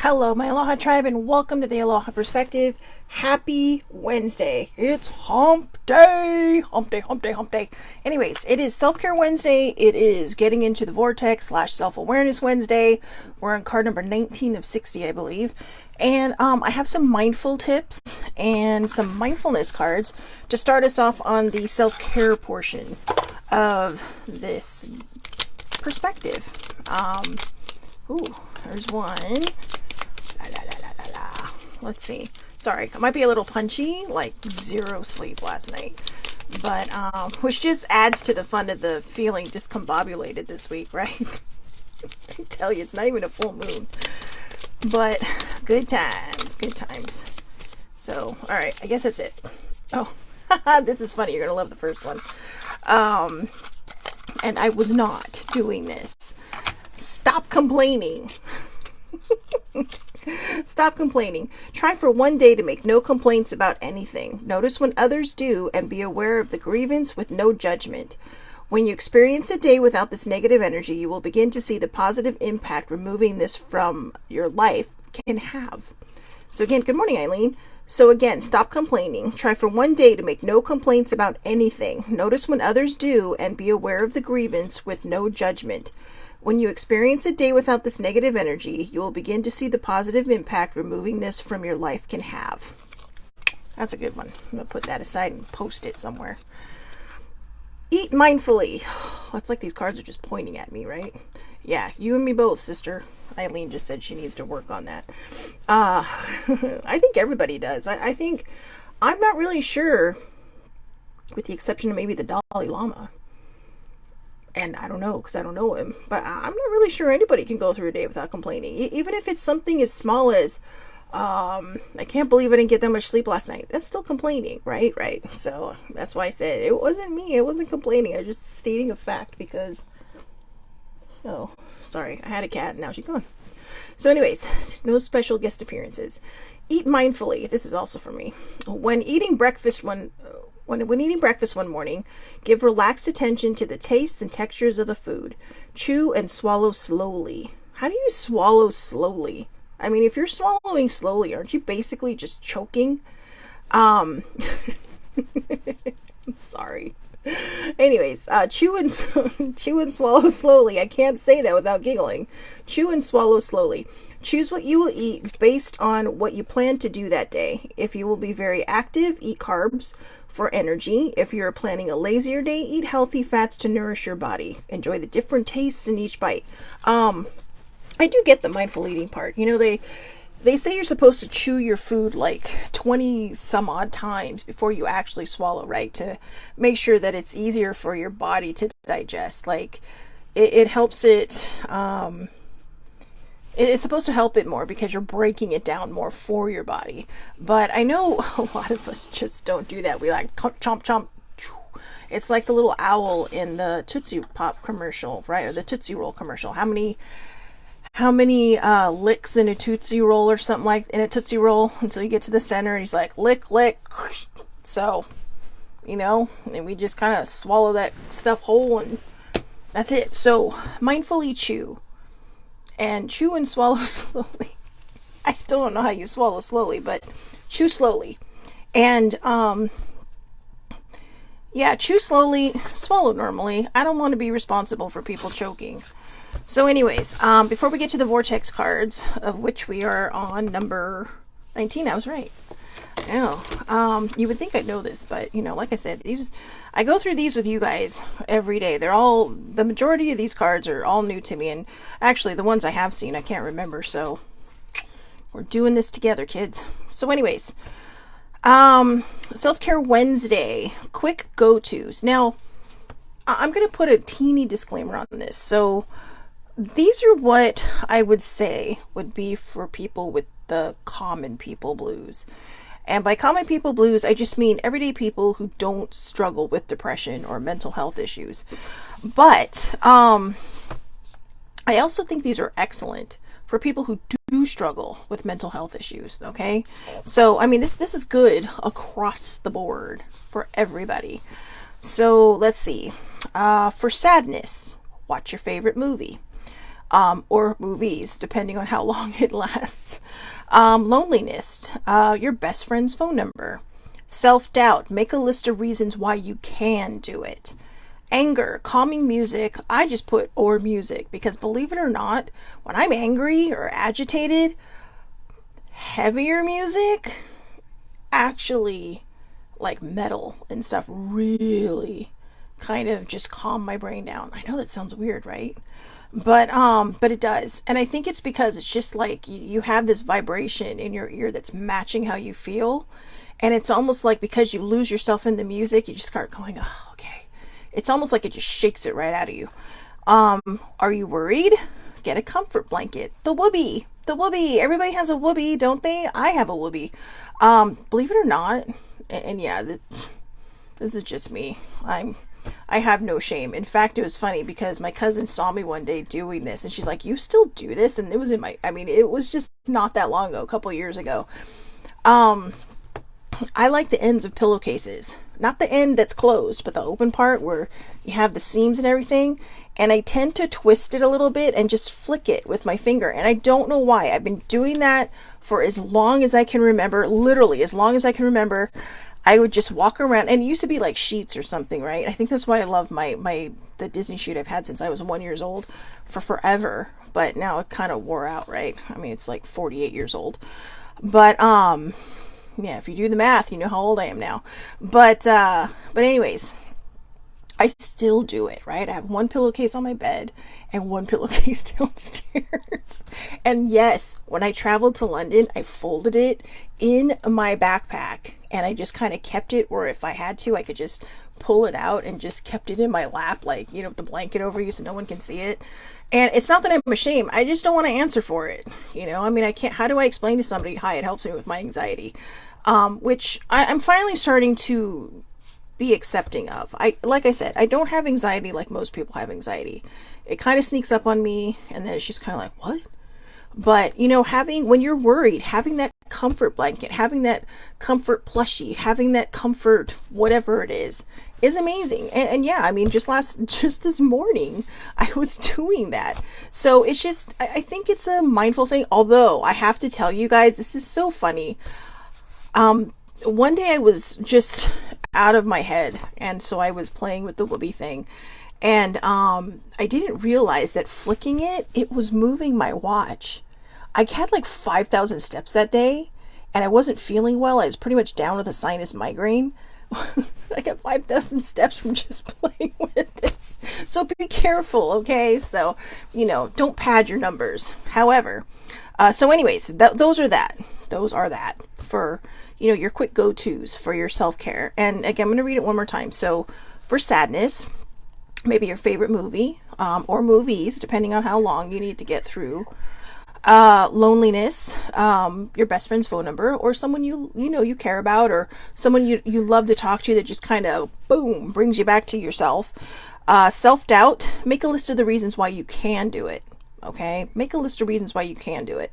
Hello, my Aloha tribe, and welcome to the Aloha Perspective. Happy Wednesday. It's hump day. Hump day, hump day, hump day. Anyways, it is Self-Care Wednesday. It is Getting into the Vortex / Self-Awareness Wednesday. We're on card number 19 of 60, I believe. And I have some mindful tips and some mindfulness cards to start us off on the self-care portion of this perspective. Ooh, there's one. Let's see. Sorry, I might be a little punchy, like zero sleep last night. But, which just adds to the fun of the feeling discombobulated this week, right? I tell you, it's not even a full moon. But, good times, good times. So, alright, I guess that's it. Oh, this is funny, you're gonna love the first one. And I was not doing this. Stop complaining. Stop complaining. Try for one day to make no complaints about anything. Notice when others do and be aware of the grievance with no judgment. When you experience a day without this negative energy, you will begin to see the positive impact removing this from your life can have. So again, good morning, Eileen. So again, stop complaining. Try for one day to make no complaints about anything. Notice when others do and be aware of the grievance with no judgment. When you experience a day without this negative energy, you will begin to see the positive impact removing this from your life can have. That's a good one. I'm going to put that aside and post it somewhere. Eat mindfully. It's like these cards are just pointing at me, right? Yeah, you and me both, sister. Eileen just said she needs to work on that. I think everybody does. I think, I'm not really sure, with the exception of maybe the Dalai Lama. And I don't know, because I don't know him. But I'm not really sure anybody can go through a day without complaining. Even if it's something as small as, I can't believe I didn't get that much sleep last night. That's still complaining, right? Right. So that's why I said it wasn't me. It wasn't complaining. I was just stating a fact because, oh, sorry. I had a cat and now she's gone. So anyways, no special guest appearances. Eat mindfully. This is also for me. When eating breakfast one morning, give relaxed attention to the tastes and textures of the food. Chew and swallow slowly. How do you swallow slowly? I mean, if you're swallowing slowly, aren't you basically just choking? I'm sorry. Anyways, chew and swallow slowly. I can't say that without giggling. Chew and swallow slowly. Choose what you will eat based on what you plan to do that day. If you will be very active, eat carbs for energy. If you're planning a lazier day, eat healthy fats to nourish your body. Enjoy the different tastes in each bite. I do get the mindful eating part. You know, they say you're supposed to chew your food like 20 some odd times before you actually swallow, right? To make sure that it's easier for your body to digest. Like, it helps it, it's supposed to help it more because you're breaking it down more for your body. But I know a lot of us just don't do that. We like chomp, chomp. It's like the little owl in the Tootsie Pop commercial, right? Or the Tootsie Roll commercial. How many licks in a Tootsie Roll or something like in a Tootsie Roll until you get to the center and he's like lick lick. So, you know, and we just kind of swallow that stuff whole and that's it. So mindfully chew and swallow slowly. I still don't know how you swallow slowly, but chew slowly. And yeah, chew slowly, swallow normally. I don't want to be responsible for people choking. So anyways, before we get to the Vortex cards, of which we are on number 19, I was right. Now, you would think I'd know this, but, you know, like I said, I go through these with you guys every day. The majority of these cards are all new to me, and actually, the ones I have seen, I can't remember, so we're doing this together, kids. So anyways, Self-Care Wednesday, quick go-tos. Now, I'm going to put a teeny disclaimer on this. So these are what I would say would be for people with the common people blues. And by common people blues, I just mean everyday people who don't struggle with depression or mental health issues. But I also think these are excellent for people who do struggle with mental health issues, okay? So, I mean, this is good across the board for everybody. So, let's see. For sadness, watch your favorite movie. or movies, depending on how long it lasts. Loneliness, your best friend's phone number. Self-doubt, make a list of reasons why you can do it. Anger, calming music. I just put or music because believe it or not, when I'm angry or agitated, heavier music, actually like metal and stuff, really kind of just calm my brain down. I know that sounds weird, right? But it does. And I think it's because it's just like you have this vibration in your ear that's matching how you feel. And it's almost like because you lose yourself in the music, you just start going, oh, okay. It's almost like it just shakes it right out of you. Are you worried? Get a comfort blanket. The whoopee. The whoopee. Everybody has a whoopee, don't they? I have a whoopee. Believe it or not, and yeah, this is just me. I have no shame. In fact, it was funny because my cousin saw me one day doing this and she's like, you still do this? And it was it was just not that long ago, a couple years ago. I like the ends of pillowcases. Not the end that's closed, but the open part where you have the seams and everything. And I tend to twist it a little bit and just flick it with my finger. And I don't know why. I've been doing that for as long as I can remember. Literally, as long as I can remember. I would just walk around, and it used to be like sheets or something, right? I think that's why I love the Disney sheet I've had since I was 1 year old for forever. But now it kind of wore out, right? I mean, it's like 48 years old. But yeah, if you do the math, you know how old I am now. But anyways, I still do it, right? I have one pillowcase on my bed and one pillowcase downstairs. And yes, when I traveled to London, I folded it in my backpack and I just kind of kept it where if I had to, I could just pull it out and just kept it in my lap, like, you know, the blanket over you so no one can see it. And it's not that I'm ashamed. I just don't want to answer for it. You know, I mean, I can't, how do I explain to somebody, hi, it helps me with my anxiety? Which I'm finally starting to be accepting of. Like I said, I don't have anxiety like most people have anxiety. It kind of sneaks up on me and then it's just kind of like, what? But, you know, when you're worried, having that comfort blanket, having that comfort plushie, having that comfort, whatever it is amazing. And yeah, I mean, just this morning, I was doing that. So it's just, I think it's a mindful thing. Although I have to tell you guys, this is so funny. One day I was just out of my head. And so I was playing with the whoopee thing. And I didn't realize that flicking it was moving my watch. I had like 5,000 steps that day and I wasn't feeling well. I was pretty much down with a sinus migraine. I got 5,000 steps from just playing with this. So be careful, okay? So, you know, don't pad your numbers. However, so anyways, those are that for, you know, your quick go-tos for your self-care. And again, I'm going to read it one more time. So for sadness, maybe your favorite movie, or movies, depending on how long you need to get through. Loneliness, your best friend's phone number, or someone you care about, or someone you love to talk to that just kind of boom brings you back to yourself. Self-doubt, make a list of the reasons why you can do it. Okay, make a list of reasons why you can do it.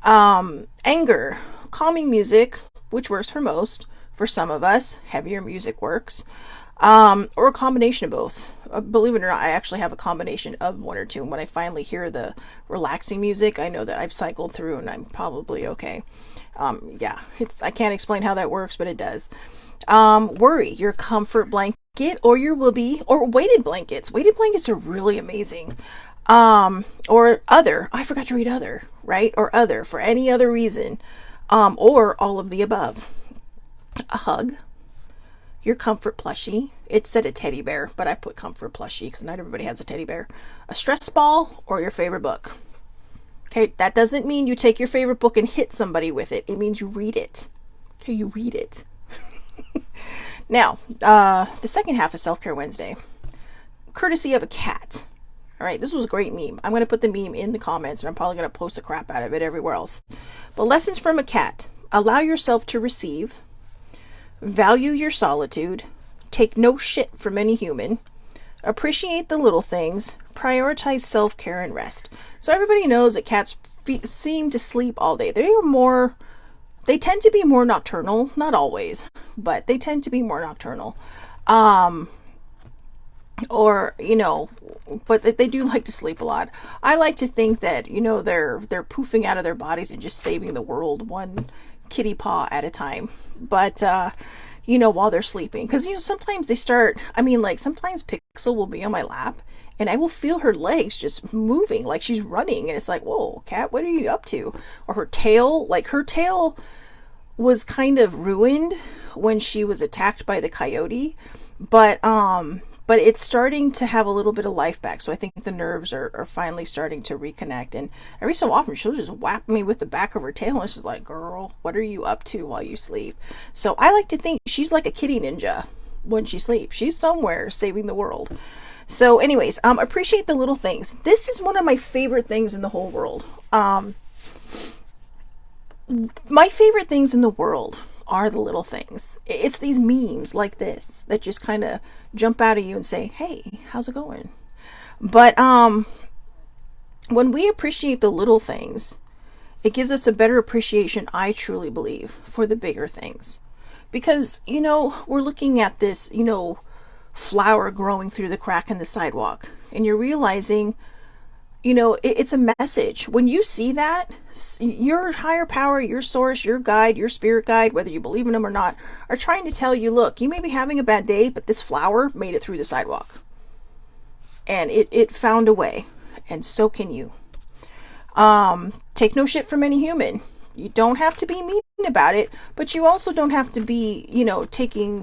Anger, calming music, which works for most. For some of us, heavier music works. Or a combination of both. Believe it or not, I actually have a combination of one or two. And when I finally hear the relaxing music, I know that I've cycled through and I'm probably okay. Yeah, I can't explain how that works, but it does. Worry, your comfort blanket or your whoopee or weighted blankets. Weighted blankets are really amazing. Or other, I forgot to read other, right? Or other for any other reason. Or all of the above. A hug. Your comfort plushie. It said a teddy bear, but I put comfort plushie because not everybody has a teddy bear. A stress ball or your favorite book. Okay, that doesn't mean you take your favorite book and hit somebody with it. It means you read it. Okay, you read it. Now, the second half of Self-Care Wednesday, courtesy of a cat. All right, this was a great meme. I'm going to put the meme in the comments, and I'm probably going to post the crap out of it everywhere else. But lessons from a cat. Allow yourself to receive. Value your solitude. Take no shit from any human. Appreciate the little things. Prioritize self-care and rest. So everybody knows that cats seem to sleep all day. They tend to be more nocturnal. Not always, but they tend to be more nocturnal. or but they do like to sleep a lot. I like to think that they're poofing out of their bodies and just saving the world one kitty paw at a time. But while they're sleeping, because sometimes they start. I mean, like sometimes Pixel will be on my lap, and I will feel her legs just moving like she's running, and it's like, whoa, cat, what are you up to? Or her tail was kind of ruined when she was attacked by the coyote, but it's starting to have a little bit of life back. So I think the nerves are finally starting to reconnect. And every so often she'll just whap me with the back of her tail, and she's like, girl, what are you up to while you sleep? So I like to think she's like a kitty ninja when she sleeps. She's somewhere saving the world. So anyways, appreciate the little things. This is one of my favorite things in the whole world. My favorite things in the world are the little things. It's these memes like this that just kind of jump out at you and say, hey, how's it going? But when we appreciate the little things, it gives us a better appreciation, I truly believe, for the bigger things. Because we're looking at this flower growing through the crack in the sidewalk, and you're realizing it's a message. When you see that, your higher power, your source, your guide, your spirit guide, whether you believe in them or not, are trying to tell you, look, you may be having a bad day, but this flower made it through the sidewalk. And it found a way. And so can you. Take no shit from any human. You don't have to be mean about it, but you also don't have to be, taking,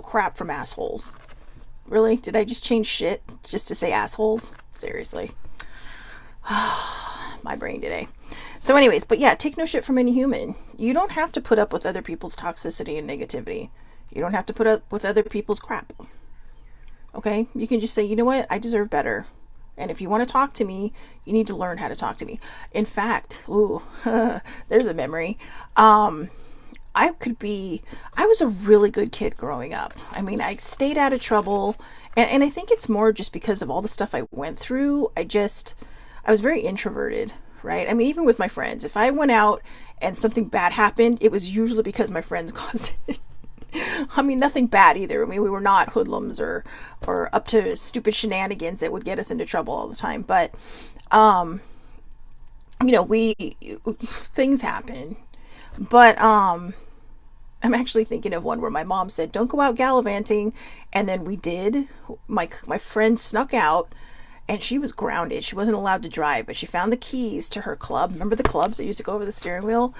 crap from assholes. Really? Did I just change shit just to say assholes? Seriously. My brain today. So anyways, but yeah, take no shit from any human. You don't have to put up with other people's toxicity and negativity. You don't have to put up with other people's crap. Okay? You can just say, you know what? I deserve better. And if you want to talk to me, you need to learn how to talk to me. In fact, there's a memory. I was a really good kid growing up. I mean, I stayed out of trouble. And I think it's more just because of all the stuff I went through. I was very introverted, right? I mean, even with my friends, if I went out and something bad happened, it was usually because my friends caused it. I mean, nothing bad either. I mean, we were not hoodlums or up to stupid shenanigans that would get us into trouble all the time. But, things happen. But, I'm actually thinking of one where my mom said, don't go out gallivanting. And then we did. My friend snuck out, and she was grounded. She wasn't allowed to drive, but she found the keys to her club. Remember the clubs that used to go over the steering wheel?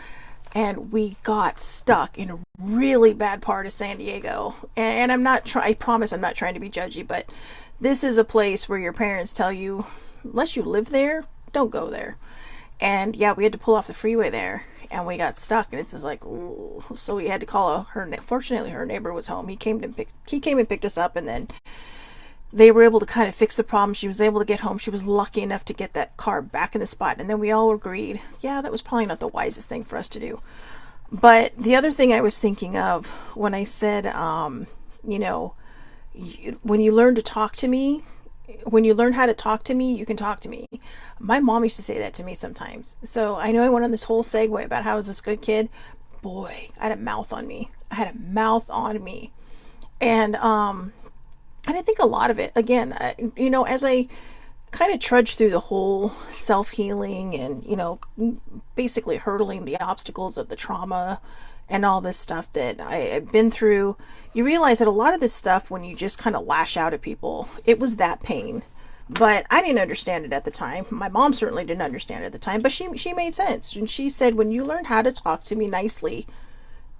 And we got stuck in a really bad part of San Diego. And I promise I'm not trying to be judgy, but this is a place where your parents tell you, unless you live there, don't go there. And yeah, we had to pull off the freeway there, and we got stuck, and it's just like, ooh. So we had to call her. Fortunately, her neighbor was home. He came and picked us up, and then they were able to kind of fix the problem. She was able to get home. She was lucky enough to get that car back in the spot. And then we all agreed, yeah, that was probably not the wisest thing for us to do. But the other thing I was thinking of when I said, when you learn to talk to me, when you learn how to talk to me, you can talk to me. My mom used to say that to me sometimes. So I know I went on this whole segue about how I was this good kid. Boy, I had a mouth on me. And I think a lot of it, again, as I kind of trudged through the whole self-healing and, basically hurdling the obstacles of the trauma and all this stuff that I've been through, you realize that a lot of this stuff, when you just kind of lash out at people, it was that pain. But I didn't understand it at the time. My mom certainly didn't understand it at the time, but she made sense. And she said, when you learn how to talk to me nicely,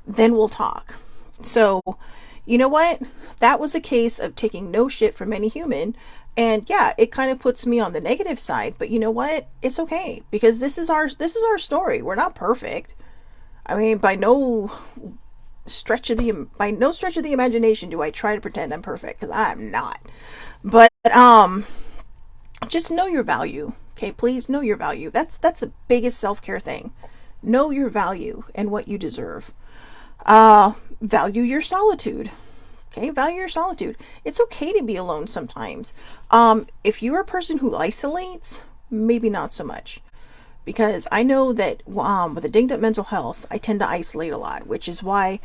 then we'll talk. So, you know what? That was a case of taking no shit from any human. And yeah, it kind of puts me on the negative side, but you know what? It's okay, because this is our story. We're not perfect. I mean, by no stretch of the imagination do I try to pretend I'm perfect, because I'm not. But just know your value. Okay, please know your value. That's the biggest self-care thing. Know your value and what you deserve. Value your solitude. Okay, value your solitude. It's okay to be alone sometimes. If you're a person who isolates, maybe not so much. Because I know that with a dinged up mental health, I tend to isolate a lot, which is why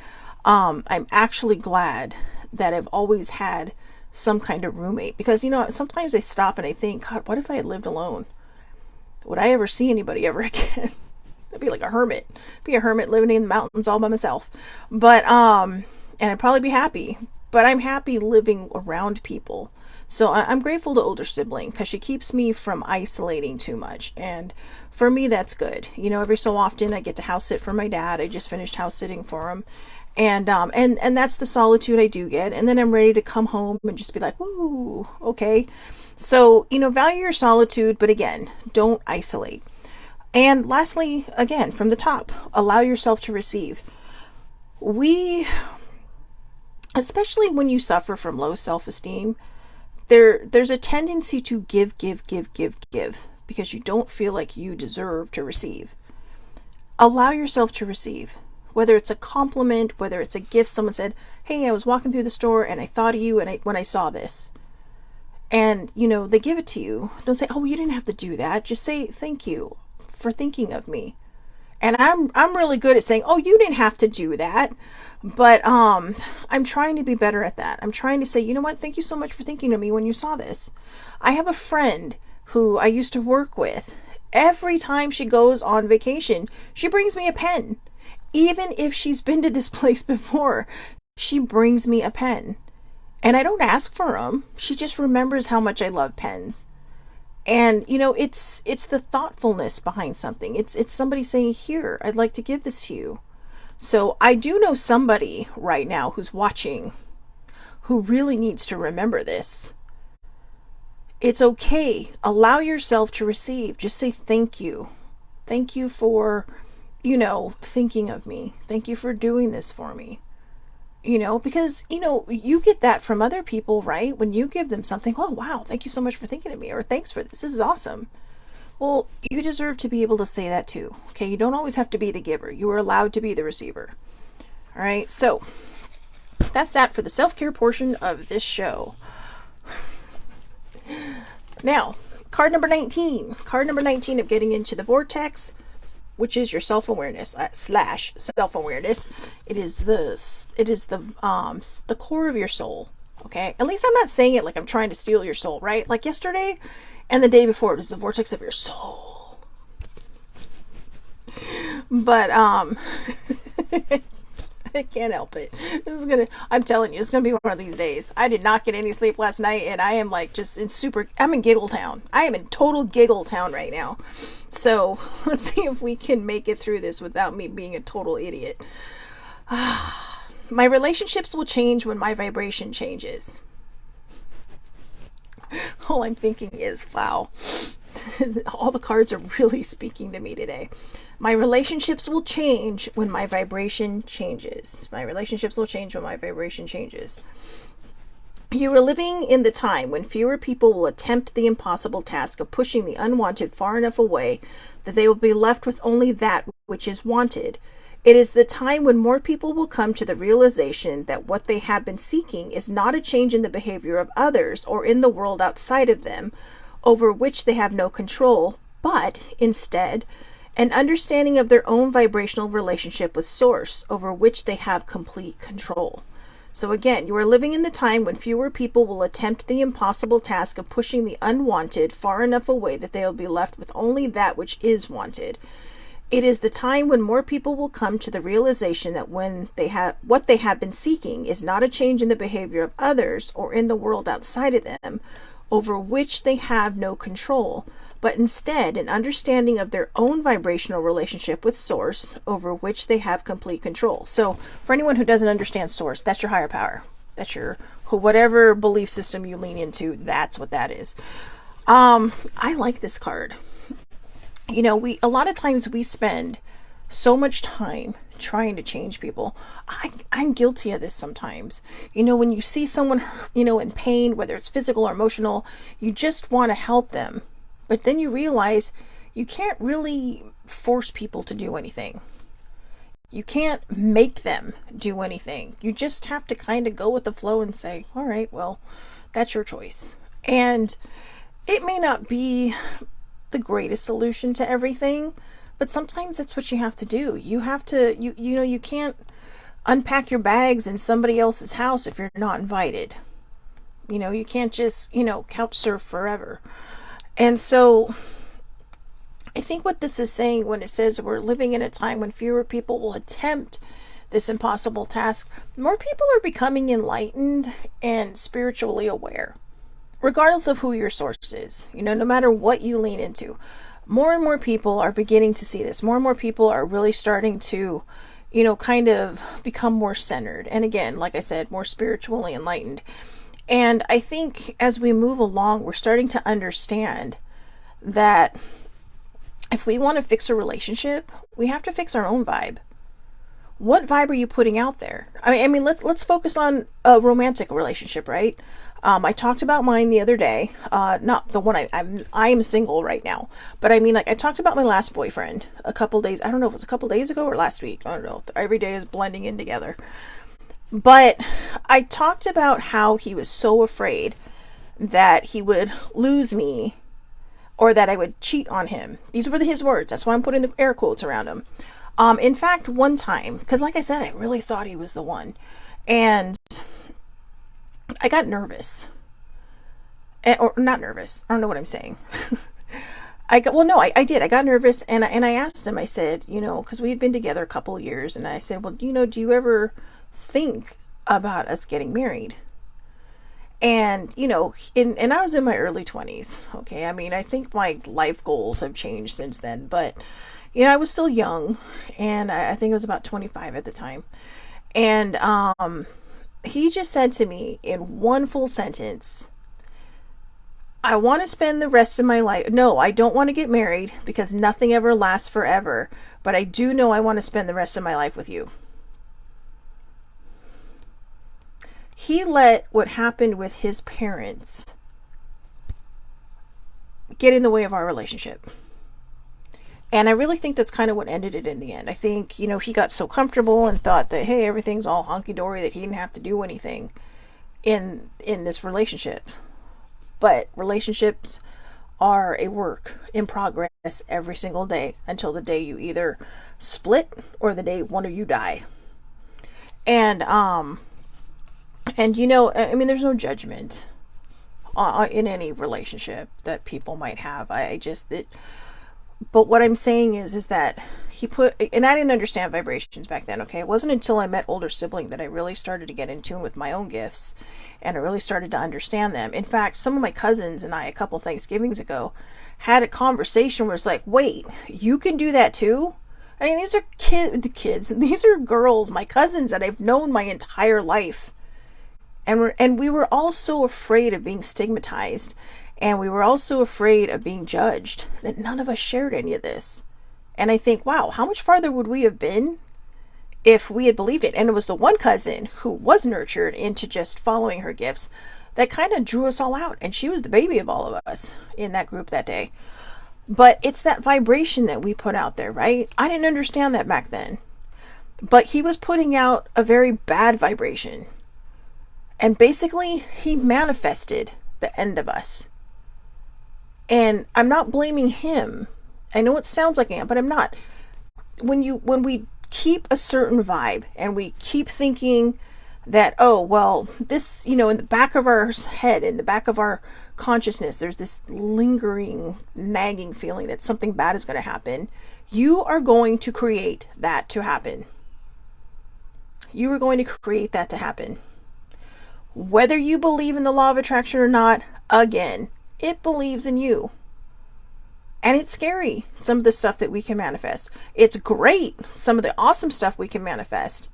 I'm actually glad that I've always had some kind of roommate. Because, sometimes I stop and I think, God, what if I had lived alone? Would I ever see anybody ever again? I'd be like a hermit. Be a hermit living in the mountains all by myself. But, and I'd probably be happy. But I'm happy living around people. So I'm grateful to older sibling because she keeps me from isolating too much. And for me, that's good. Every so often I get to house sit for my dad. I just finished house sitting for him. And that's the solitude I do get. And then I'm ready to come home and just be like, woo, okay. So, value your solitude, but again, don't isolate. And lastly, again, from the top, allow yourself to receive. Especially when you suffer from low self-esteem, there's a tendency to give because you don't feel like you deserve to receive. Allow yourself to receive. Whether it's a compliment, whether it's a gift, someone said, hey, I was walking through the store and I thought of you when I saw this. And, they give it to you. Don't say, oh, you didn't have to do that. Just say, thank you for thinking of me. And I'm really good at saying, oh, you didn't have to do that. But I'm trying to be better at that. I'm trying to say, you know what? Thank you so much for thinking of me when you saw this. I have a friend who I used to work with. Every time she goes on vacation, she brings me a pen. Even if she's been to this place before, she brings me a pen. And I don't ask for them. She just remembers how much I love pens. And, it's the thoughtfulness behind something. It's somebody saying, here, I'd like to give this to you. So I do know somebody right now who's watching who really needs to remember this. It's okay. Allow yourself to receive. Just say thank you. Thank you for, thinking of me. Thank you for doing this for me. Because, you get that from other people, right? When you give them something, oh, wow, thank you so much for thinking of me, or thanks for this. This is awesome. Well, you deserve to be able to say that too. Okay, you don't always have to be the giver. You are allowed to be the receiver. All right, so that's that for the self-care portion of this show. Now, card number 19. Card number 19 of getting into the vortex, which is your self-awareness / self-awareness. It is the core of your soul. Okay, at least I'm not saying it like I'm trying to steal your soul, right? Like yesterday and the day before, it was the vortex of your soul. But I can't help it. I'm telling you, it's gonna be one of these days. I did not get any sleep last night, and I am like I'm in Giggle Town. I am in total Giggle Town right now. So let's see if we can make it through this without me being a total idiot. My relationships will change when my vibration changes. All I'm thinking is, wow, all the cards are really speaking to me today. My relationships will change when my vibration changes. My relationships will change when my vibration changes. You are living in the time when fewer people will attempt the impossible task of pushing the unwanted far enough away that they will be left with only that which is wanted. It is the time when more people will come to the realization that what they have been seeking is not a change in the behavior of others or in the world outside of them, over which they have no control, but instead an understanding of their own vibrational relationship with Source, over which they have complete control. So again, you are living in the time when fewer people will attempt the impossible task of pushing the unwanted far enough away that they will be left with only that which is wanted. It is the time when more people will come to the realization that what they have been seeking is not a change in the behavior of others or in the world outside of them, over which they have no control, but instead an understanding of their own vibrational relationship with Source, over which they have complete control. So for anyone who doesn't understand Source, that's your higher power. That's your whatever belief system you lean into, that's what that is. I like this card. A lot of times we spend so much time trying to change people. I'm guilty of this sometimes. When you see someone, in pain, whether it's physical or emotional, you just want to help them. But then you realize you can't really force people to do anything. You can't make them do anything. You just have to kind of go with the flow and say, all right, well, that's your choice. And it may not be the greatest solution to everything, but sometimes it's what you have to do. You have to, you can't unpack your bags in somebody else's house if you're not invited. You can't just, couch surf forever. And so I think what this is saying when it says we're living in a time when fewer people will attempt this impossible task, more people are becoming enlightened and spiritually aware, regardless of who your source is, no matter what you lean into. More and more people are beginning to see this. More and more people are really starting to, kind of become more centered. And again, like I said, more spiritually enlightened. And I think as we move along, we're starting to understand that if we want to fix a relationship, we have to fix our own vibe. What vibe are you putting out there? I mean, let's focus on a romantic relationship, right? I talked about mine the other day. Not the one I am single right now, but I mean, like, I talked about my last boyfriend a couple days. I don't know if it was a couple days ago or last week. I don't know. Every day is blending in together. But I talked about how he was so afraid that he would lose me or that I would cheat on him. These were his words. That's why I'm putting the air quotes around him. In fact, one time, because like I said, I really thought he was the one. And I got nervous. Or not nervous. I don't know what I'm saying. I did. I got nervous and I asked him, I said, because we had been together a couple of years, and I said, well, do you ever think about us getting married? And, and I was in my early 20s. Okay. I mean, I think my life goals have changed since then, but, I was still young, and I think I was about 25 at the time. And, he just said to me in one full sentence, I want to spend the rest of my life. No, I don't want to get married because nothing ever lasts forever, but I do know I want to spend the rest of my life with you. He let what happened with his parents get in the way of our relationship. And I really think that's kind of what ended it in the end. I think, he got so comfortable and thought that, hey, everything's all hunky-dory, that he didn't have to do anything in this relationship. But relationships are a work in progress every single day until the day you either split or the day one of you die. And I mean, there's no judgment in any relationship that people might have. But what I'm saying is that and I didn't understand vibrations back then, okay? It wasn't until I met older sibling that I really started to get in tune with my own gifts, and I really started to understand them. In fact, some of my cousins and I, a couple Thanksgivings ago, had a conversation where it's like, wait, you can do that too? I mean, these are kids, these are girls, my cousins that I've known my entire life. And we were all so afraid of being stigmatized, and we were also afraid of being judged, that none of us shared any of this. And I think, wow, how much farther would we have been if we had believed it? And it was the one cousin who was nurtured into just following her gifts that kind of drew us all out. And she was the baby of all of us in that group that day. But it's that vibration that we put out there, right? I didn't understand that back then. But he was putting out a very bad vibration. And basically, he manifested the end of us. And I'm not blaming him. I know it sounds like I am, but I'm not. When we keep a certain vibe and we keep thinking that, oh, well, this, in the back of our head, in the back of our consciousness, there's this lingering, nagging feeling that something bad is going to happen, you are going to create that to happen. You are going to create that to happen. Whether you believe in the law of attraction or not, again, it believes in you. And it's scary, some of the stuff that we can manifest. It's great, some of the awesome stuff we can manifest.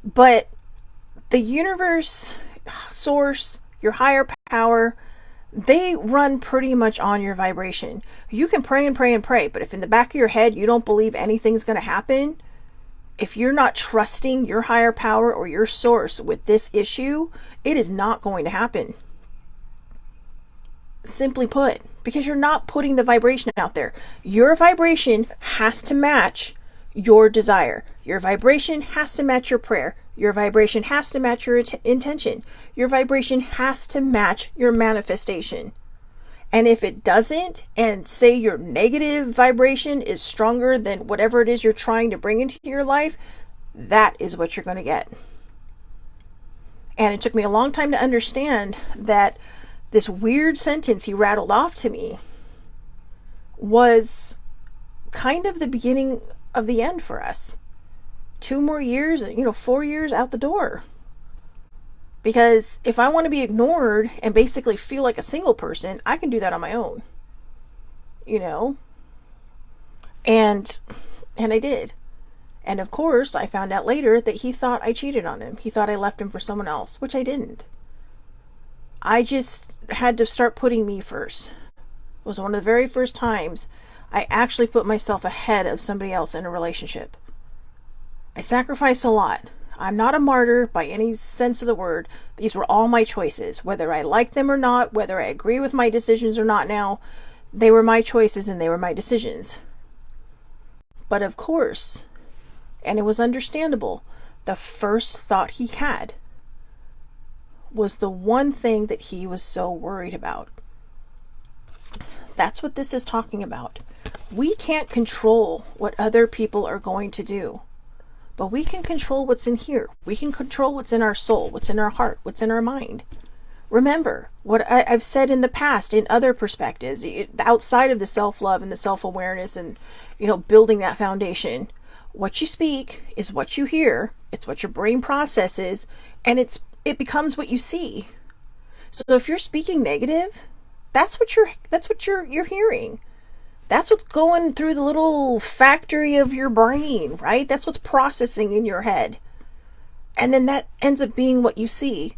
But the universe, source, your higher power, they run pretty much on your vibration. You can pray and pray and pray, but if in the back of your head you don't believe anything's going to happen, if you're not trusting your higher power or your source with this issue, it is not going to happen. Simply put, because you're not putting the vibration out there. Your vibration has to match your desire. Your vibration has to match your prayer. Your vibration has to match your intention. Your vibration has to match your manifestation. And if it doesn't, and say your negative vibration is stronger than whatever it is you're trying to bring into your life, that is what you're going to get. And it took me a long time to understand that this weird sentence he rattled off to me was kind of the beginning of the end for us. 2 more years, 4 years out the door. Because if I want to be ignored and basically feel like a single person, I can do that on my own. And I did. And of course, I found out later that he thought I cheated on him. He thought I left him for someone else, which I didn't. I just had to start putting me first. It was one of the very first times I actually put myself ahead of somebody else in a relationship. I sacrificed a lot. I'm not a martyr by any sense of the word. These were all my choices. Whether I like them or not, whether I agree with my decisions or not now, they were my choices and they were my decisions. But of course, and it was understandable, the first thought he had was the one thing that he was so worried about. That's what this is talking about. We can't control what other people are going to do, but we can control what's in here. We can control what's in our soul, what's in our heart, what's in our mind. Remember what I've said in the past in other perspectives, outside of the self-love and the self-awareness and, building that foundation. What you speak is what you hear. It's what your brain processes, and it becomes what you see. So if you're speaking negative, that's what you're hearing. That's what's going through the little factory of your brain, right? That's what's processing in your head. And then that ends up being what you see.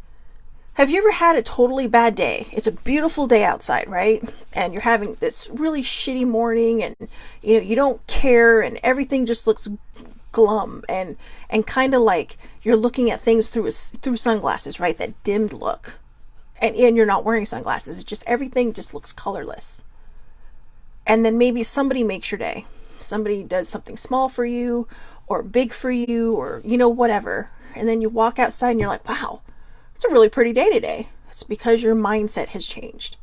Have you ever had a totally bad day? It's a beautiful day outside, right? And you're having this really shitty morning and you don't care and everything just looks glum and kind of like you're looking at things through sunglasses, right? That dimmed look. And you're not wearing sunglasses. It's just everything just looks colorless. And then maybe somebody makes your day. Somebody does something small for you or big for you or whatever. And then you walk outside and you're like, wow, it's a really pretty day today. It's because your mindset has changed.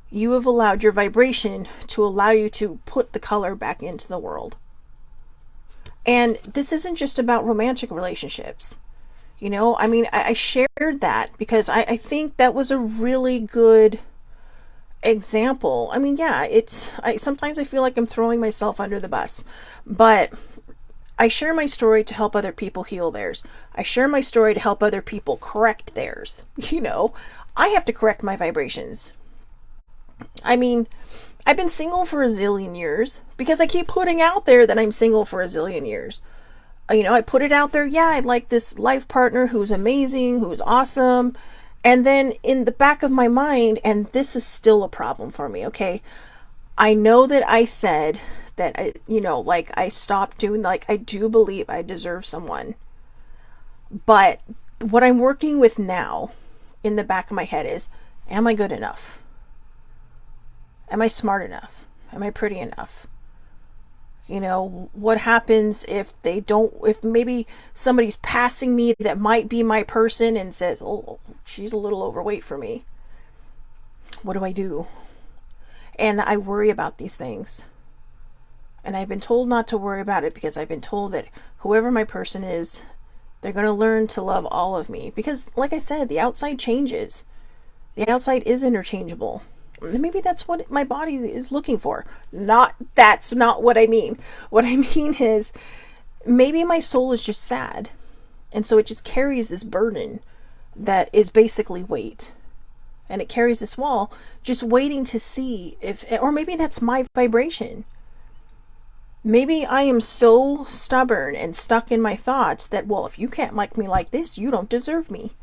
You have allowed your vibration to allow you to put the color back into the world. And this isn't just about romantic relationships. I shared that because I think that was a really good example. Sometimes I feel like I'm throwing myself under the bus, but I share my story to help other people heal theirs. I share my story to help other people correct theirs. I have to correct my vibrations. I've been single for a zillion years because I keep putting out there that I'm single for a zillion years. I put it out there. Yeah, I'd like this life partner who's amazing, who's awesome. And then in the back of my mind, and this is still a problem for me, okay? I know that I said that, I stopped doing, I do believe I deserve someone. But what I'm working with now in the back of my head is, am I good enough? Am I smart enough? Am I pretty enough? What happens if maybe somebody's passing me that might be my person and says, oh, she's a little overweight for me. What do I do? And I worry about these things. And I've been told not to worry about it because I've been told that whoever my person is, they're going to learn to love all of me. Because, like I said, the outside changes. The outside is interchangeable. Maybe that's what my body is looking for. That's not what I mean. What I mean is maybe my soul is just sad. And so it just carries this burden that is basically weight. And it carries this wall just waiting to see or maybe that's my vibration. Maybe I am so stubborn and stuck in my thoughts that, well, if you can't like me like this, you don't deserve me.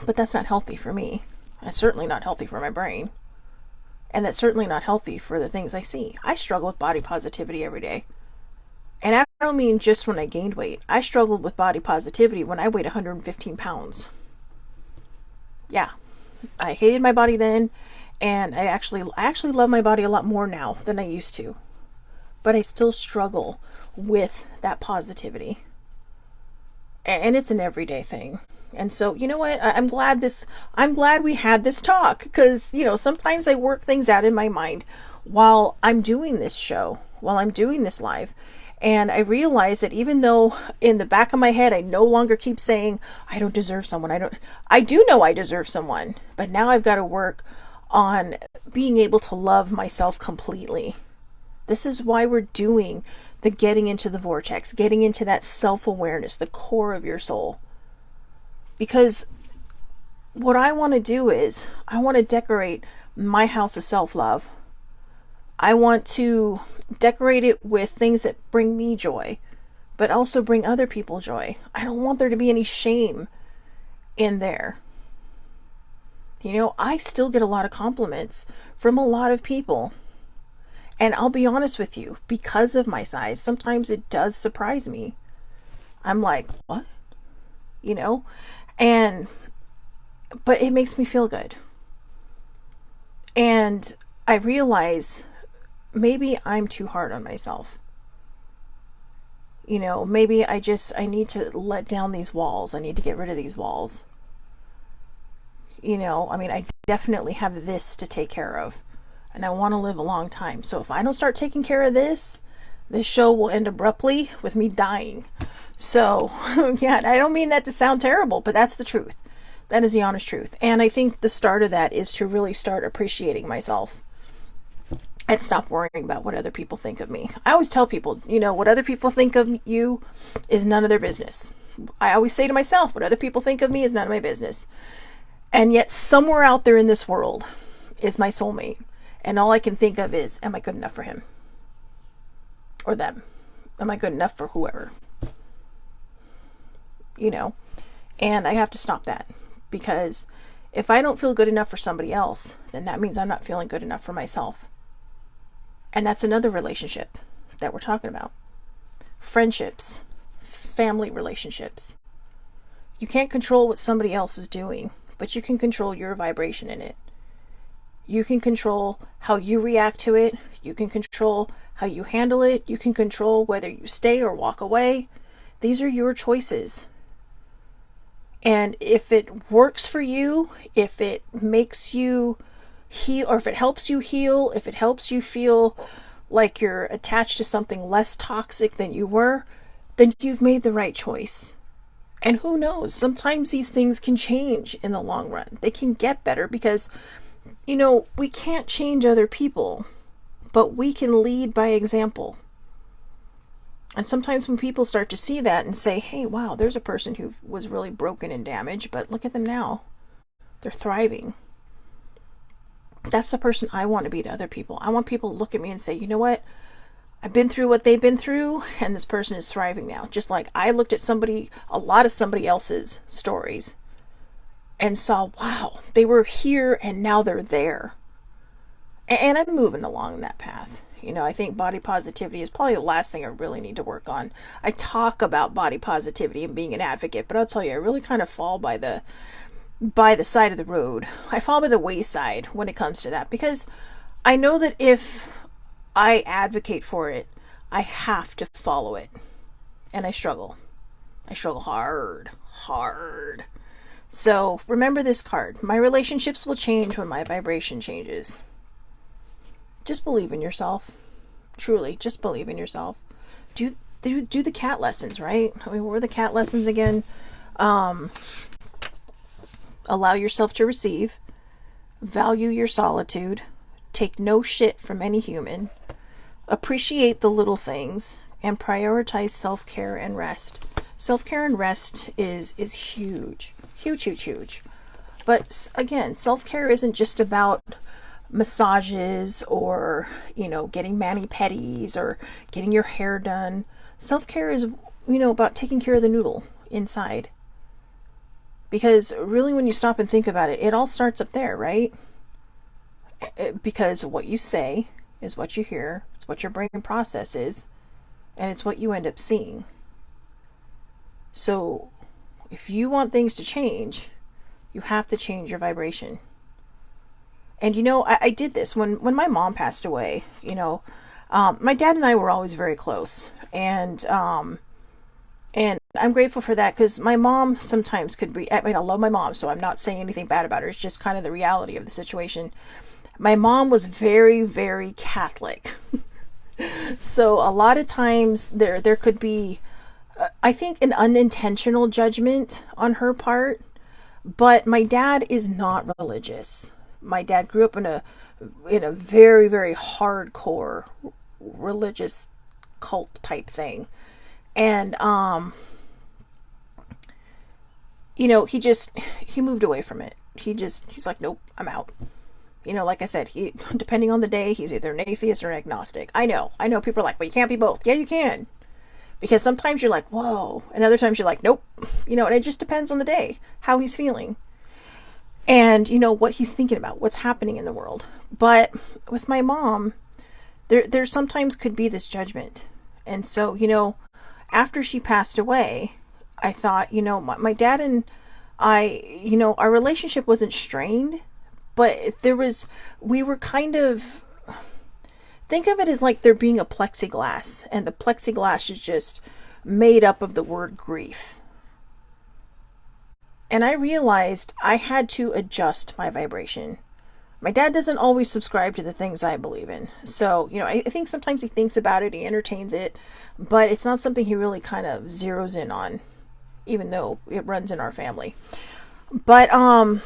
But that's not healthy for me. That's certainly not healthy for my brain. And that's certainly not healthy for the things I see. I struggle with body positivity every day. And I don't mean just when I gained weight. I struggled with body positivity when I weighed 115 pounds. Yeah. I hated my body then. And I actually love my body a lot more now than I used to. But I still struggle with that positivity. And it's an everyday thing. And so, you know what? I'm glad we had this talk because, sometimes I work things out in my mind while I'm doing this show, while I'm doing this live. And I realized that even though in the back of my head I no longer keep saying I don't deserve someone, I do know I deserve someone, but now I've got to work on being able to love myself completely. This is why we're doing the getting into the vortex, getting into that self-awareness, the core of your soul. Because what I want to do is I want to decorate my house of self-love. I want to decorate it with things that bring me joy, but also bring other people joy. I don't want there to be any shame in there. You know, I still get a lot of compliments from a lot of people. And I'll be honest with you, because of my size, sometimes it does surprise me. I'm like, what? You know? But it makes me feel good. And I realize maybe I'm too hard on myself. You know, maybe I need to let down these walls. I need to get rid of these walls. You know, I mean, I definitely have this to take care of. And I want to live a long time. So if I don't start taking care of this show will end abruptly with me dying. So, yeah, I don't mean that to sound terrible, but that's the truth. That is the honest truth. And I think the start of that is to really start appreciating myself and stop worrying about what other people think of me. I always tell people, you know, what other people think of you is none of their business. I always say to myself, what other people think of me is none of my business. And yet somewhere out there in this world is my soulmate. And all I can think of is, am I good enough for him? Or them? Am I good enough for whoever? You know? And I have to stop that. Because if I don't feel good enough for somebody else, then that means I'm not feeling good enough for myself. And that's another relationship that we're talking about. Friendships, family relationships. You can't control what somebody else is doing, but you can control your vibration in it. You can control how you react to it. You can control how you handle it. You can control whether you stay or walk away. These are your choices. And if it works for you, if it makes you heal, or if it helps you heal, if it helps you feel like you're attached to something less toxic than you were, then you've made the right choice. And who knows, sometimes these things can change in the long run. They can get better because, you know, we can't change other people, but we can lead by example. And sometimes when people start to see that and say, hey, wow, there's a person who was really broken and damaged, but look at them now. They're thriving. That's the person I want to be to other people. I want people to look at me and say, you know what? I've been through what they've been through, and this person is thriving now. Just like I looked at a lot of somebody else's stories and saw, wow, they were here and now they're there. And I'm moving along that path. You know, I think body positivity is probably the last thing I really need to work on. I talk about body positivity and being an advocate, but I'll tell you, I really kind of fall by the side of the road. I fall by the wayside when it comes to that, because I know that if I advocate for it, I have to follow it. And I struggle. I struggle hard. So remember this card. My relationships will change when my vibration changes. Just believe in yourself. Truly, just believe in yourself. Do the cat lessons, right? I mean, what were the cat lessons again? Allow yourself to receive. Value your solitude. Take no shit from any human. Appreciate the little things. And prioritize self-care and rest. Self-care and rest is huge. Huge. But again, self-care isn't just about massages or, you know, getting mani-pedis or getting your hair done. Self-care is, you know, about taking care of the noodle inside. Because really, when you stop and think about it, it all starts up there, right? Because what you say is what you hear. It's what your brain processes. And it's what you end up seeing. So if you want things to change, you have to change your vibration. And, you know, I did this when my mom passed away. You know, my dad and I were always very close. And I'm grateful for that, because my mom sometimes could be, I mean, I love my mom, so I'm not saying anything bad about her. It's just kind of the reality of the situation. My mom was very, very Catholic. So a lot of times there could be, I think, an unintentional judgment on her part. But my dad is not religious. My dad grew up in a very, very hardcore religious cult type thing. And he moved away from it. He's like, nope, I'm out. Like I said, he, depending on the day, he's either an atheist or an agnostic. I know people are like, well, you can't be both. Yeah, you can. Because sometimes you're like, whoa, and other times you're like, nope. And it just depends on the day, how he's feeling, and what he's thinking about, what's happening in the world. But with my mom, there sometimes could be this judgment. And so, after she passed away, I thought, my dad and I, our relationship wasn't strained, but we were kind of, think of it as like there being a plexiglass, and the plexiglass is just made up of the word grief. And I realized I had to adjust my vibration. My dad doesn't always subscribe to the things I believe in. So, I think sometimes he thinks about it, he entertains it, but it's not something he really kind of zeroes in on, even though it runs in our family. But I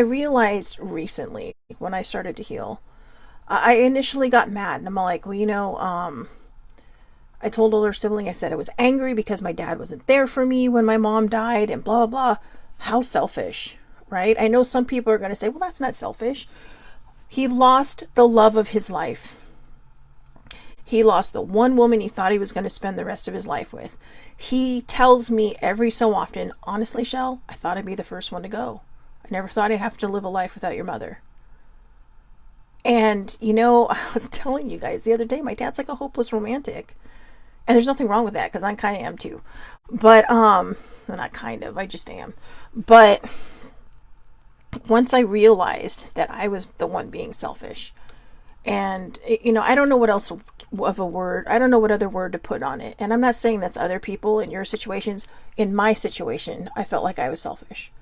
realized recently when I started to heal, I initially got mad, and I'm like, well, I told older sibling, I said I was angry because my dad wasn't there for me when my mom died, and blah, blah, blah. How selfish, right? I know some people are going to say, well, that's not selfish. He lost the love of his life. He lost the one woman he thought he was going to spend the rest of his life with. He tells me every so often, honestly, Shell, I thought I'd be the first one to go. I never thought I'd have to live a life without your mother. And, I was telling you guys the other day, my dad's like a hopeless romantic. And there's nothing wrong with that, because I kind of am too. But, well, not kind of, I just am. But once I realized that I was the one being selfish, and, I don't know what else of a word, I don't know what other word to put on it. And I'm not saying that's other people in your situations. In my situation, I felt like I was selfish.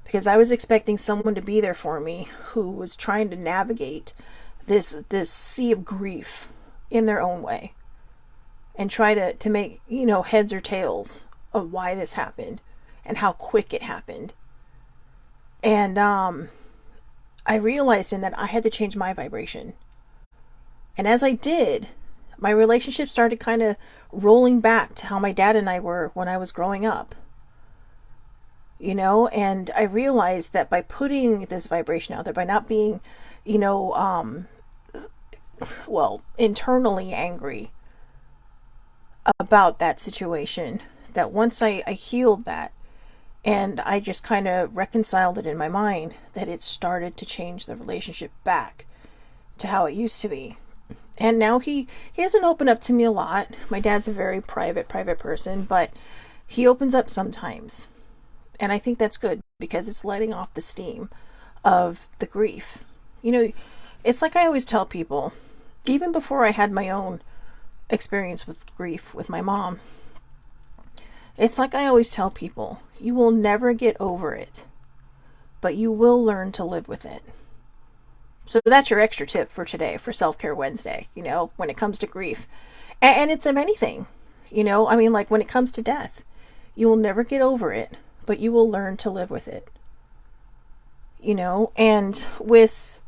Because I was expecting someone to be there for me who was trying to navigate this sea of grief in their own way, and try to make, heads or tails of why this happened and how quick it happened. And I realized in that I had to change my vibration. And as I did, my relationship started kind of rolling back to how my dad and I were when I was growing up. And I realized that by putting this vibration out there, by not being, internally angry about that situation, that once I healed that, and I just kind of reconciled it in my mind, that it started to change the relationship back to how it used to be. And now he doesn't open up to me a lot. My dad's a very private person, but he opens up sometimes. And I think that's good, because it's letting off the steam of the grief. It's like I always tell people, even before I had my own experience with grief with my mom, it's like I always tell people, you will never get over it, but you will learn to live with it. So that's your extra tip for today, for Self-Care Wednesday, when it comes to grief. And it's of anything, like when it comes to death, you will never get over it, but you will learn to live with it. And with,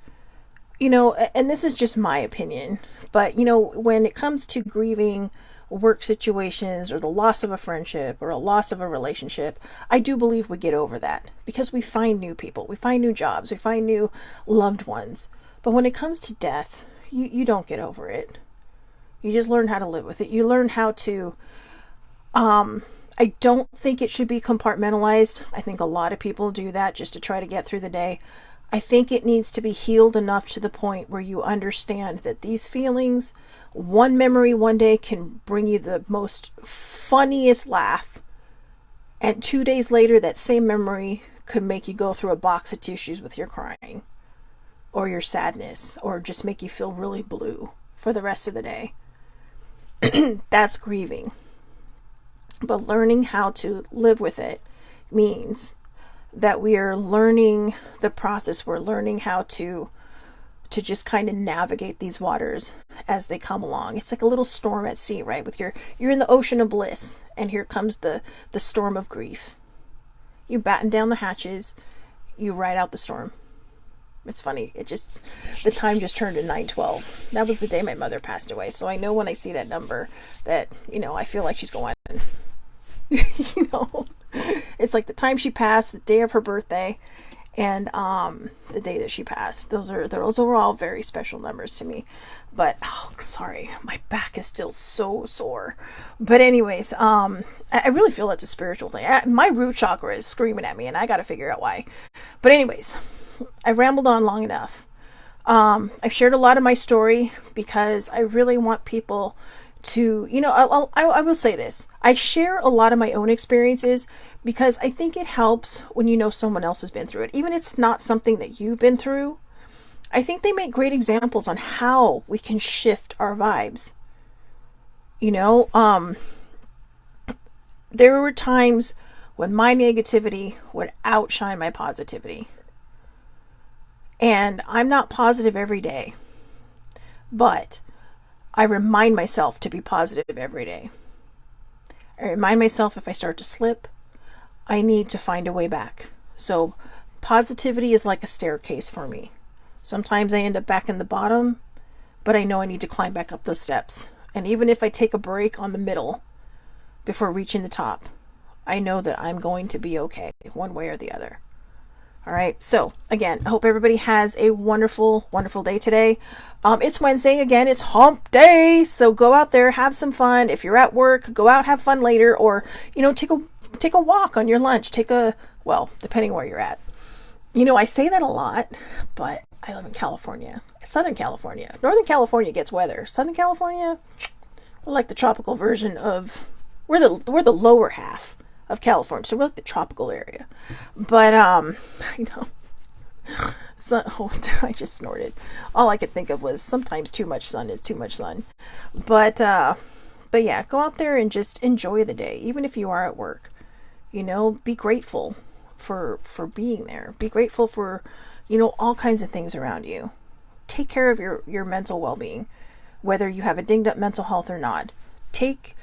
and this is just my opinion, but, when it comes to grieving work situations or the loss of a friendship or a loss of a relationship, I do believe we get over that, because we find new people, we find new jobs, we find new loved ones. But when it comes to death, you don't get over it. You just learn how to live with it. You learn how to, I don't think it should be compartmentalized. I think a lot of people do that just to try to get through the day. I think it needs to be healed enough to the point where you understand that these feelings, one memory one day can bring you the most funniest laugh, and 2 days later that same memory could make you go through a box of tissues with your crying or your sadness, or just make you feel really blue for the rest of the day. That's grieving. But learning how to live with it means that we are learning the process. We're learning how to to just kind of navigate these waters as they come along. It's like a little storm at sea, right? With you're in the ocean of bliss, and here comes the storm of grief. You batten down the hatches, you ride out the storm. It's funny. The time just turned to 9:12. That was the day my mother passed away. So I know when I see that number that, I feel like she's going, it's like the time she passed, the day of her birthday, and the day that she passed. Those were all very special numbers to me. But sorry, my back is still so sore. But anyways, I really feel it's a spiritual thing. My root chakra is screaming at me, and I got to figure out why. But anyways, I rambled on long enough. I've shared a lot of my story because I really want people to, I will say this. I share a lot of my own experiences because I think it helps when someone else has been through it. Even if it's not something that you've been through, I think they make great examples on how we can shift our vibes. There were times when my negativity would outshine my positivity. And I'm not positive every day, but I remind myself to be positive every day. I remind myself if I start to slip, I need to find a way back. So positivity is like a staircase for me. Sometimes I end up back in the bottom, but I know I need to climb back up those steps. And even if I take a break on the middle before reaching the top, I know that I'm going to be okay one way or the other. All right. So again, I hope everybody has a wonderful, wonderful day today. It's Wednesday again. It's hump day. So go out there, have some fun. If you're at work, go out, have fun later, or, take a walk on your lunch. Depending where you're at. I say that a lot, but I live in California, Southern California. Northern California gets weather. Southern California, we're like the tropical version of, we're the lower half of California, so we're like the tropical area. But I just snorted. All I could think of was sometimes too much sun is too much sun. But yeah, go out there and just enjoy the day, even if you are at work. Be grateful for being there. Be grateful for all kinds of things around you. Take care of your mental well-being, whether you have a dinged up mental health or not. Take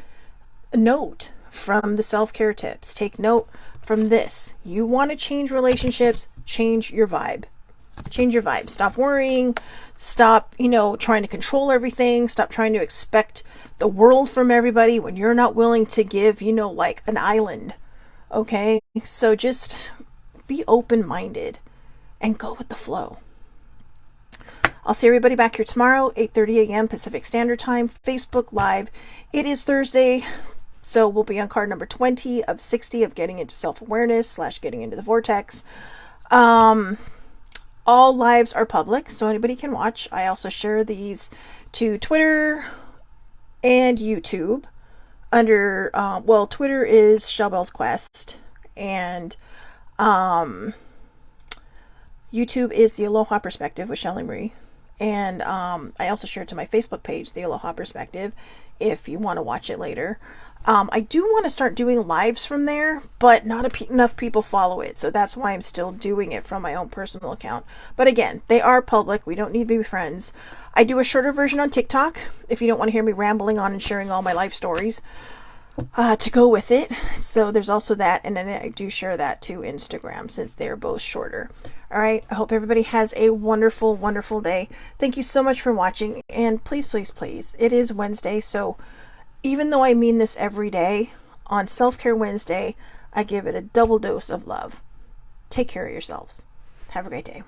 a note from the self-care tips. Take note from this. You want to change relationships, change your vibe. Change your vibe. Stop worrying. Stop, trying to control everything. Stop trying to expect the world from everybody when you're not willing to give, like an island. Okay? So just be open-minded and go with the flow. I'll see everybody back here tomorrow, 8:30 a.m. Pacific Standard Time, Facebook Live. It is Thursday. So we'll be on card number 20 of 60 of getting into self-awareness / getting into the vortex. All lives are public, so anybody can watch. I also share these to Twitter and YouTube under, Twitter is Shelbell's Quest, and YouTube is the Aloha Perspective with Shelly Marie. And I also share it to my Facebook page, the Aloha Perspective, if you want to watch it later. I do want to start doing lives from there, but not enough people follow it. So that's why I'm still doing it from my own personal account. But again, they are public. We don't need to be friends. I do a shorter version on TikTok if you don't want to hear me rambling on and sharing all my life stories to go with it. So there's also that. And then I do share that to Instagram since they're both shorter. All right. I hope everybody has a wonderful, wonderful day. Thank you so much for watching. And please, please, please, it is Wednesday. So even though I mean this every day, on Self-Care Wednesday, I give it a double dose of love. Take care of yourselves. Have a great day.